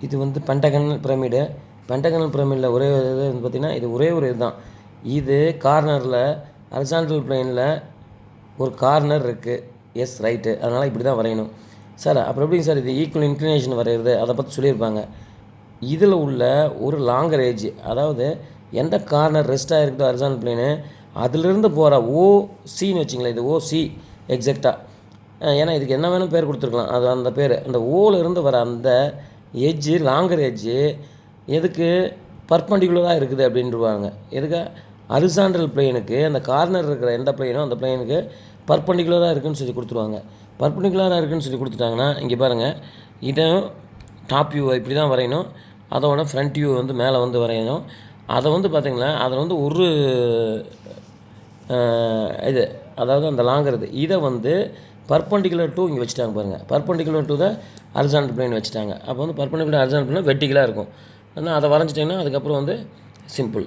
இது வந்து pentagonal pyramid. Pentagonal பிரமிடில் ஒரே இது வந்து பார்த்திங்கன்னா இது ஒரே ஒரு இதுதான். இது கார்னரில் ஹரிசாண்டல் பிளேனில் ஒரு கார்னர் இருக்குது. Yes right. அதனால் இப்படி தான் வரையணும் சார். அப்புறம் எப்படிங்க சார் இது ஈக்குவல் இன்க்ளினேஷன் வரைகிறது அதை பற்றி சொல்லியிருப்பாங்க. இதில் உள்ள ஒரு லாங்கர் ஏஜ், அதாவது எந்த கார்னர் ரெஸ்ட் ஆகிருக்குதோ ஹரிசாண்டல் பிளேனு அதிலிருந்து போகிற ஓசின்னு வச்சிங்களேன். இது ஓசி எக்ஸாக்டாக. ஏன்னா இதுக்கு என்ன வேணும் பேர் கொடுத்துருக்கலாம். அது அந்த பேர் அந்த ஓலேருந்து வர அந்த எட்ஜு லாங்கர் எட்ஜு எதுக்கு பர்பண்டிகுலராக இருக்குது அப்படின்ட்டுருவாங்க. எதுக்கு ஹரிசாண்டல் பிளேனுக்கு அந்த கார்னர் இருக்கிற எந்த பிளேனோ அந்த பிளேனுக்கு பர்பண்டிகுலராக இருக்குதுன்னு சொல்லி கொடுத்துருவாங்க. பர்பண்டிகுலராக இருக்குதுன்னு சொல்லி கொடுத்துட்டாங்கன்னா இங்கே பாருங்கள், இதையும் டாப் வியூவை இப்படி தான் வரையணும். அதோட ஃப்ரண்ட் வியூ வந்து மேலே வந்து வரையணும். அதை வந்து பார்த்திங்களா அதில் வந்து ஒரு இது அதாவது அந்த லாங்கர் இதை வந்து பர்பண்டிகுலர் டூ இங்கே வச்சுட்டாங்க பாருங்கள். பர்பண்டிகுலர் டூ தான் ஹரிசாண்டல் பிளேன் வச்சுட்டாங்க. அப்போ வந்து பர்பண்டிகுலர் ஹரிசாண்டல் பிளேன் வெர்டிகலாக இருக்கும். ஆனால் அதை வரைஞ்சிட்டிங்கன்னா அதுக்கப்புறம் வந்து சிம்பிள்.